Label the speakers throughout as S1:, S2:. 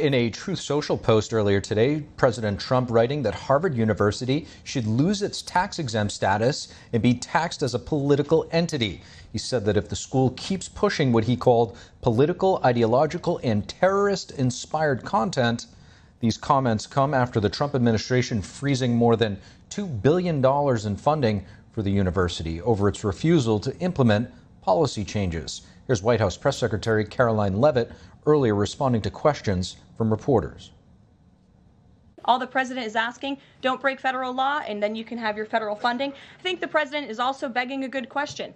S1: In a Truth Social post earlier today, President Trump writing that Harvard University should lose its tax-exempt status and be taxed as a political entity. He said that if the school keeps pushing what he called political, ideological, and terrorist-inspired content, these comments come after the Trump administration freezing more than $2 billion in funding for the university over its refusal to implement policy changes. Here's White House Press Secretary Caroline Leavitt earlier responding to questions from reporters.
S2: All the president is asking, don't break federal law, and then you can have your federal funding. I think the president is also begging a good question.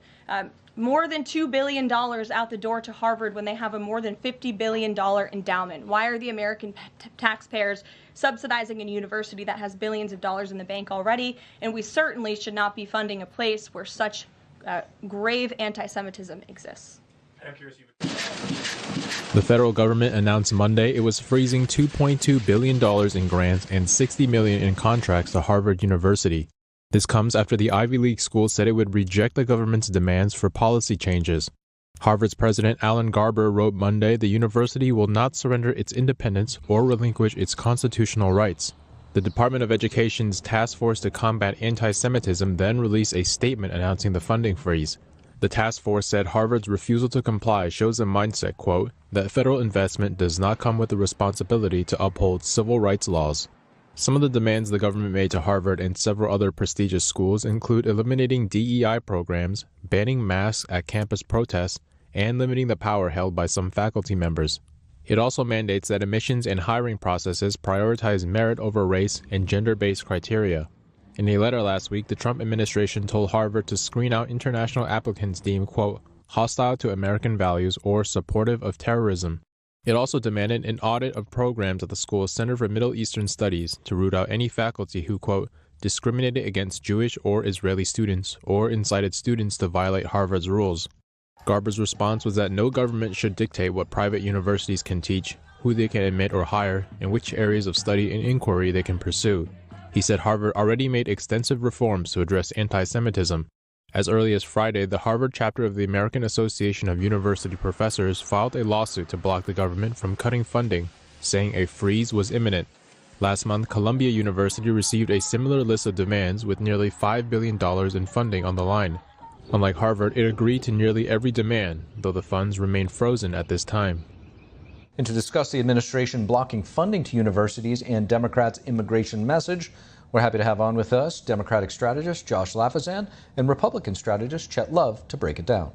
S2: More than $2 billion out the door to Harvard when they have a more than $50 billion endowment. Why are the American taxpayers subsidizing a university that has billions of dollars in the bank already? And we certainly should not be funding a place where such grave anti-Semitism exists.
S3: The federal government announced Monday it was freezing $2.2 billion in grants and $60 million in contracts to Harvard University. This comes after the Ivy League school said it would reject the government's demands for policy changes. Harvard's president Alan Garber wrote Monday the university will not surrender its independence or relinquish its constitutional rights. The Department of Education's Task Force to Combat Anti-Semitism then released a statement announcing the funding freeze. The task force said Harvard's refusal to comply shows a mindset, quote, that federal investment does not come with the responsibility to uphold civil rights laws. Some of the demands the government made to Harvard and several other prestigious schools include eliminating DEI programs, banning masks at campus protests, and limiting the power held by some faculty members. It also mandates that admissions and hiring processes prioritize merit over race and gender-based criteria. In a letter last week, the Trump administration told Harvard to screen out international applicants deemed, quote, hostile to American values or supportive of terrorism. It also demanded an audit of programs at the school's Center for Middle Eastern Studies to root out any faculty who, quote, discriminated against Jewish or Israeli students or incited students to violate Harvard's rules. Garber's response was that no government should dictate what private universities can teach, who they can admit or hire, and which areas of study and inquiry they can pursue. He said Harvard already made extensive reforms to address anti-Semitism. As early as Friday, the Harvard chapter of the American Association of University Professors filed a lawsuit to block the government from cutting funding, saying a freeze was imminent. Last month, Columbia University received a similar list of demands with nearly $5 billion in funding on the line. Unlike Harvard, it agreed to nearly every demand, though the funds remain frozen at this time.
S1: And to discuss the administration blocking funding to universities and Democrats' immigration message, we're happy to have on with us Democratic strategist Josh Lafazan and Republican strategist Chet Love to break it down.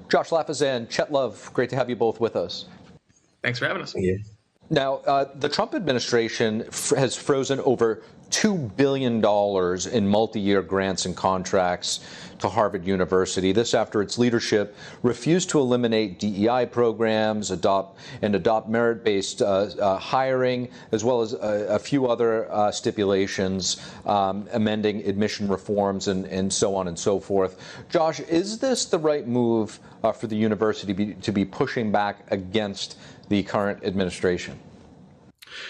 S1: Josh Lafazan, Chet Love, great to have you both with us.
S4: Thanks for having us.
S1: Yeah. Now, the Trump administration has frozen over $2 billion in multi-year grants and contracts to Harvard University. This after its leadership refused to eliminate DEI programs, adopt merit-based hiring, as well as a few other stipulations, amending admission reforms and so on and so forth. Josh, is this the right move for the university to be pushing back against the current administration?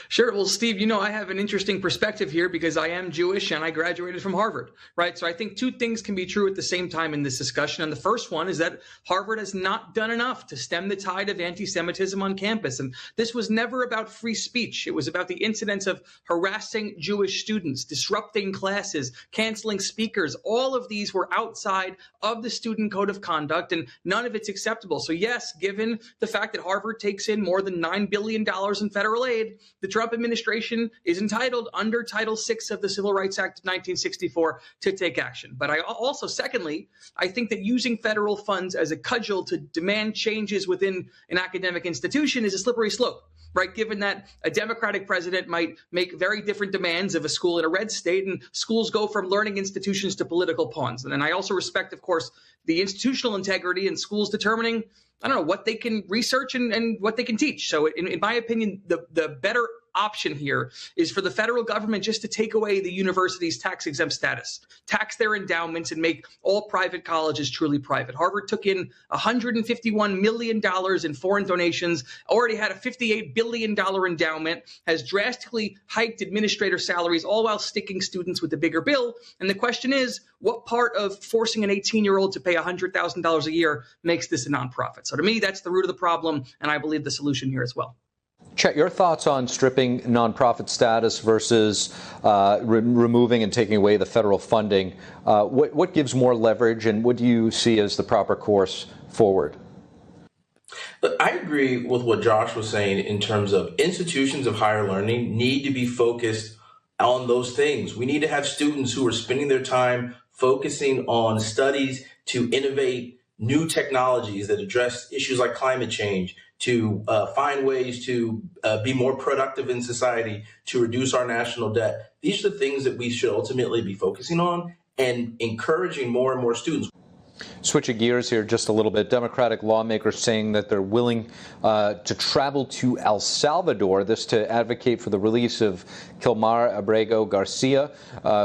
S4: Sure. Well, Steve, you know, I have an interesting perspective here because I am Jewish and I graduated from Harvard, right? So I think two things can be true at the same time in this discussion. And the first one is that Harvard has not done enough to stem the tide of anti-Semitism on campus. And this was never about free speech. It was about the incidents of harassing Jewish students, disrupting classes, canceling speakers. All of these were outside of the student code of conduct, and none of it's acceptable. So yes, given the fact that Harvard takes in more than $9 billion in federal aid, the Trump administration is entitled under Title VI of the Civil Rights Act of 1964 to take action. But I also, secondly, I think that using federal funds as a cudgel to demand changes within an academic institution is a slippery slope, right? Given that a Democratic president might make very different demands of a school in a red state, and schools go from learning institutions to political pawns. And then I also respect, of course, the institutional integrity and schools determining, I don't know, what they can research and what they can teach. So in my opinion, the better option here is for the federal government just to take away the university's tax-exempt status, tax their endowments, and make all private colleges truly private. Harvard took in $151 million in foreign donations, already had a $58 billion endowment, has drastically hiked administrator salaries, all while sticking students with the bigger bill. And the question is, what part of forcing an 18-year-old to pay $100,000 a year makes this a nonprofit? So to me, that's the root of the problem, and I believe the solution here as well.
S1: Chet, your thoughts on stripping nonprofit status versus removing and taking away the federal funding? What gives more leverage, and what do you see as the proper course forward?
S5: I agree with what Josh was saying in terms of institutions of higher learning need to be focused on those things. We need to have students who are spending their time focusing on studies to innovate new technologies that address issues like climate change, to find ways to be more productive in society, to reduce our national debt. These are the things that we should ultimately be focusing on and encouraging more and more students.
S1: Switching gears here just a little bit, Democratic lawmakers saying that they're willing to travel to El Salvador, this to advocate for the release of Kilmar Abrego Garcia,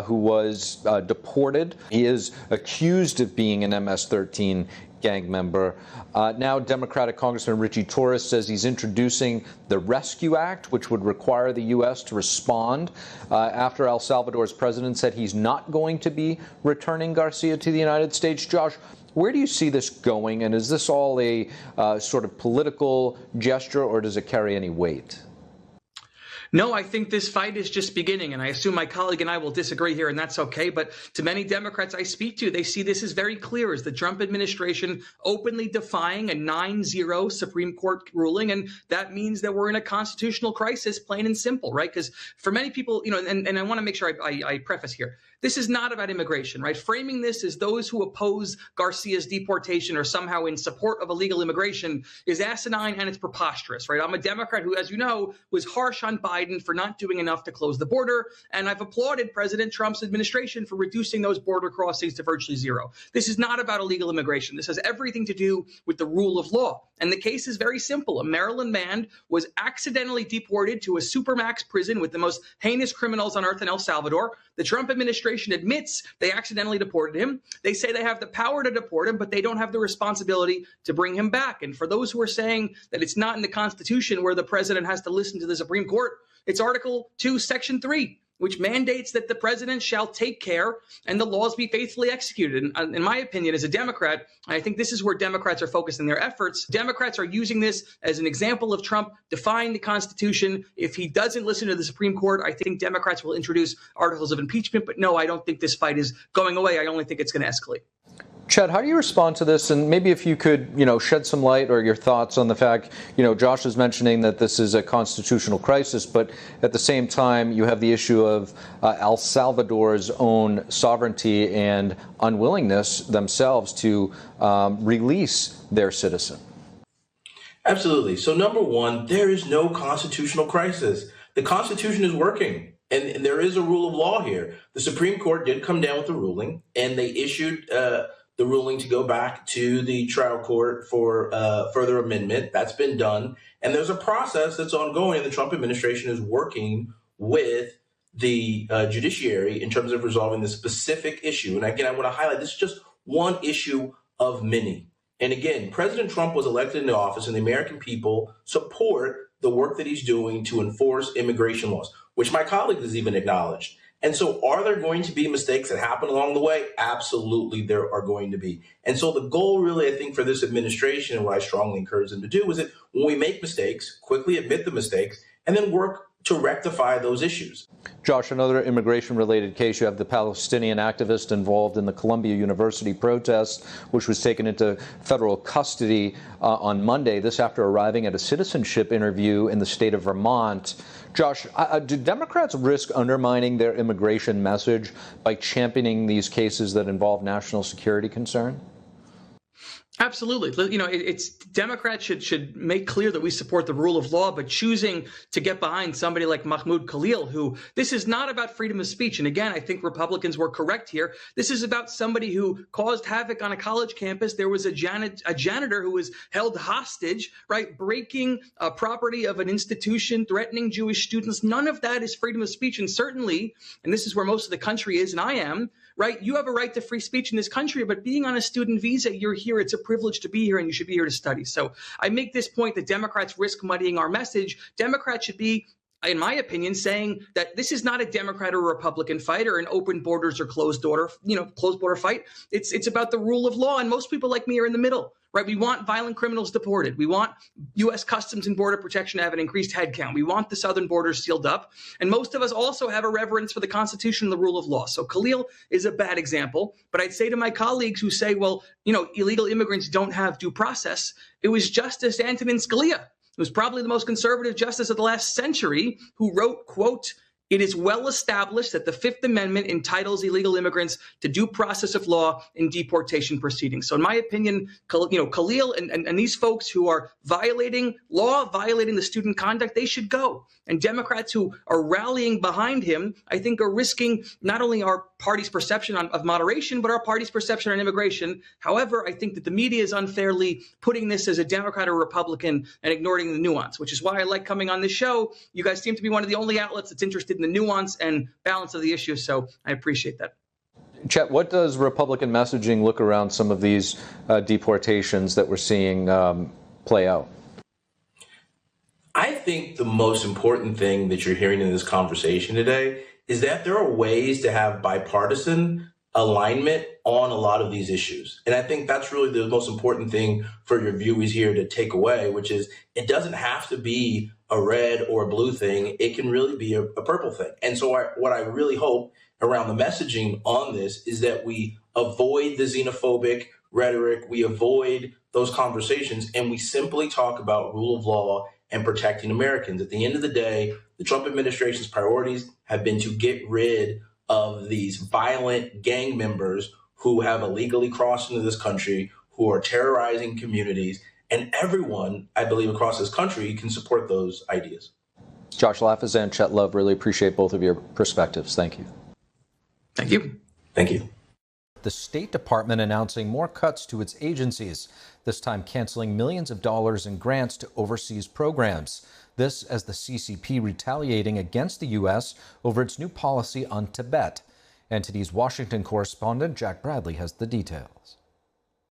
S1: who was deported. He is accused of being an MS-13 gang member. Now, Democratic Congressman Richie Torres says he's introducing the Rescue Act, which would require the U.S. to respond after El Salvador's president said he's not going to be returning Garcia to the United States. Josh, where do you see this going, and is this all a sort of political gesture, or does it carry any weight?
S4: No, I think this fight is just beginning, and I assume my colleague and I will disagree here, and that's okay. But to many Democrats I speak to, they see this as very clear as the Trump administration openly defying a 9-0 Supreme Court ruling, and that means that we're in a constitutional crisis, plain and simple, right? Because for many people, and I want to make sure I preface here, this is not about immigration, right? Framing this as those who oppose Garcia's deportation or somehow in support of illegal immigration is asinine and it's preposterous, right? I'm a Democrat who, as you know, was harsh on Biden for not doing enough to close the border, and I've applauded President Trump's administration for reducing those border crossings to virtually zero. This is not about illegal immigration. This has everything to do with the rule of law. And the case is very simple. A Maryland man was accidentally deported to a supermax prison with the most heinous criminals on earth in El Salvador. The Trump administration admits they accidentally deported him. They say they have the power to deport him, but they don't have the responsibility to bring him back. And for those who are saying that it's not in the Constitution where the president has to listen to the Supreme Court, it's Article 2, Section 3, which mandates that the president shall take care and the laws be faithfully executed. And in my opinion, as a Democrat, I think this is where Democrats are focusing their efforts. Democrats are using this as an example of Trump defying the Constitution. If he doesn't listen to the Supreme Court, I think Democrats will introduce articles of impeachment. But no, I don't think this fight is going away. I only think it's going to escalate.
S1: Chet, how do you respond to this? And maybe if you could, shed some light or your thoughts on the fact, Josh is mentioning that this is a constitutional crisis, but at the same time, you have the issue of El Salvador's own sovereignty and unwillingness themselves to release their citizen.
S5: Absolutely. So number one, there is no constitutional crisis. The Constitution is working. And there is a rule of law here. The Supreme Court did come down with a ruling, and they issued the ruling to go back to the trial court for further amendment. That's been done. And there's a process that's ongoing. The Trump administration is working with the judiciary in terms of resolving this specific issue. And again, I want to highlight this is just one issue of many. And again, President Trump was elected into office, and the American people support the work that he's doing to enforce immigration laws, which my colleague has even acknowledged. And so are there going to be mistakes that happen along the way? Absolutely, there are going to be. And so the goal really, I think, for this administration, and what I strongly encourage them to do, is that when we make mistakes, quickly admit the mistakes, and then work to rectify those issues.
S1: Josh, another immigration-related case. You have the Palestinian activist involved in the Columbia University protest, which was taken into federal custody on Monday, this after arriving at a citizenship interview in the state of Vermont. Josh, do Democrats risk undermining their immigration message by championing these cases that involve national security concern?
S4: Absolutely. You know, it's Democrats should make clear that we support the rule of law, but choosing to get behind somebody like Mahmoud Khalil, who this is not about freedom of speech. And again, I think Republicans were correct here. This is about somebody who caused havoc on a college campus. There was a janitor who was held hostage, right, breaking property of an institution, threatening Jewish students. None of that is freedom of speech. And certainly, and this is where most of the country is, and I am, right, you have a right to free speech in this country, but being on a student visa, you're here. It's a privilege to be here, and you should be here to study. So I make this point that Democrats risk muddying our message. Democrats should be, in my opinion, saying that this is not a Democrat or Republican fight or an open borders or closed border fight. It's about the rule of law, and most people like me are in the middle. Right? We want violent criminals deported. We want U.S. Customs and Border Protection to have an increased headcount. We want the southern borders sealed up. And most of us also have a reverence for the Constitution and the rule of law. So Khalil is a bad example. But I'd say to my colleagues who say, well, you know, illegal immigrants don't have due process, it was Justice Antonin Scalia, who was probably the most conservative justice of the last century, who wrote, quote, "It is well established that the Fifth Amendment entitles illegal immigrants to due process of law in deportation proceedings." So in my opinion, Khalil and these folks who are violating law, violating the student conduct, they should go. And Democrats who are rallying behind him, I think, are risking not only our party's perception of moderation, but our party's perception on immigration. However, I think that the media is unfairly putting this as a Democrat or Republican and ignoring the nuance, which is why I like coming on this show. You guys seem to be one of the only outlets that's interested in the nuance and balance of the issue, so I appreciate that.
S1: Chet, what does Republican messaging look around some of these deportations that we're seeing play out?
S5: I think the most important thing that you're hearing in this conversation today is that there are ways to have bipartisan alignment on a lot of these issues. And I think that's really the most important thing for your viewers here to take away, which is it doesn't have to be a red or a blue thing. It can really be a purple thing. And so what I really hope around the messaging on this is that we avoid the xenophobic rhetoric, we avoid those conversations, and we simply talk about rule of law and protecting Americans. At the end of the day, the Trump administration's priorities have been to get rid of these violent gang members who have illegally crossed into this country, who are terrorizing communities, and everyone, I believe, across this country can support those ideas.
S1: Josh Lafazan and Chet Love, really appreciate both of your perspectives. Thank you.
S4: Thank you.
S5: Thank you.
S1: The State Department announcing more cuts to its agencies, this time canceling millions of dollars in grants to overseas programs. This as the CCP retaliating against the U.S. over its new policy on Tibet. NTD's Washington correspondent Jack Bradley has the details.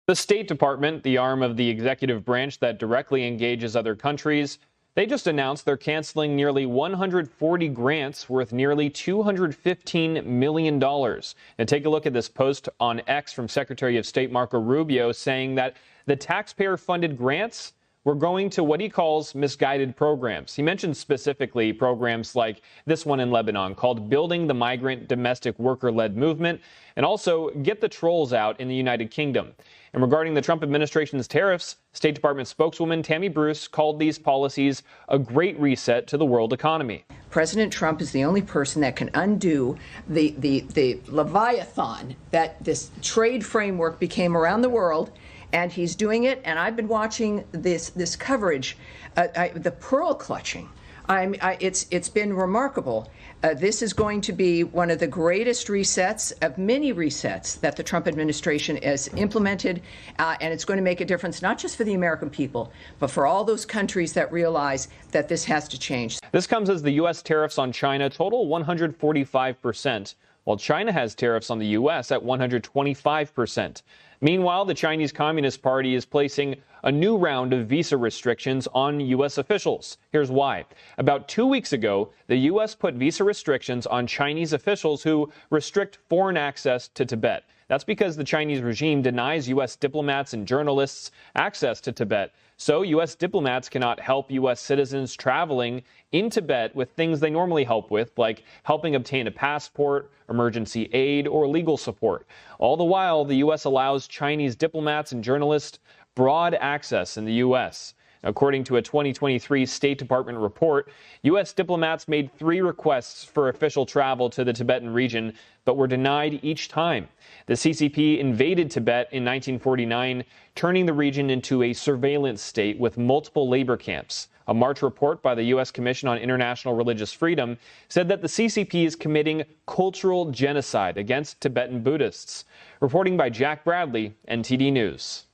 S6: The State Department, the arm of the executive branch that directly engages other countries, they just announced they're canceling nearly 140 grants worth nearly $215 million. And take a look at this post on X from Secretary of State Marco Rubio saying that the taxpayer-funded grants were going to what he calls misguided programs. He mentioned specifically programs like this one in Lebanon called Building the Migrant Domestic Worker-Led Movement, and also Get the Trolls Out in the United Kingdom. And regarding the Trump administration's tariffs, State Department spokeswoman Tammy Bruce called these policies a great reset to the world economy.
S7: President Trump is the only person that can undo the Leviathan that this trade framework became around the world. And he's doing it, and I've been watching this coverage, the pearl clutching. It's been remarkable. This is going to be one of the greatest resets of many resets that the Trump administration has implemented, and it's going to make a difference not just for the American people, but for all those countries that realize that this has to change.
S6: This comes as the U.S. tariffs on China total 145%, while China has tariffs on the U.S. at 125%. Meanwhile, the Chinese Communist Party is placing a new round of visa restrictions on U.S. officials. Here's why. About 2 weeks ago, the U.S. put visa restrictions on Chinese officials who restrict foreign access to Tibet. That's because the Chinese regime denies U.S. diplomats and journalists access to Tibet. So U.S. diplomats cannot help U.S. citizens traveling in Tibet with things they normally help with, like helping obtain a passport, emergency aid, or legal support. All the while, the U.S. allows Chinese diplomats and journalists broad access in the U.S. According to a 2023 State Department report, U.S. diplomats made 3 requests for official travel to the Tibetan region, but were denied each time. The CCP invaded Tibet in 1949, turning the region into a surveillance state with multiple labor camps. A March report by the U.S. Commission on International Religious Freedom said that the CCP is committing cultural genocide against Tibetan Buddhists. Reporting by Jack Bradley, NTD News.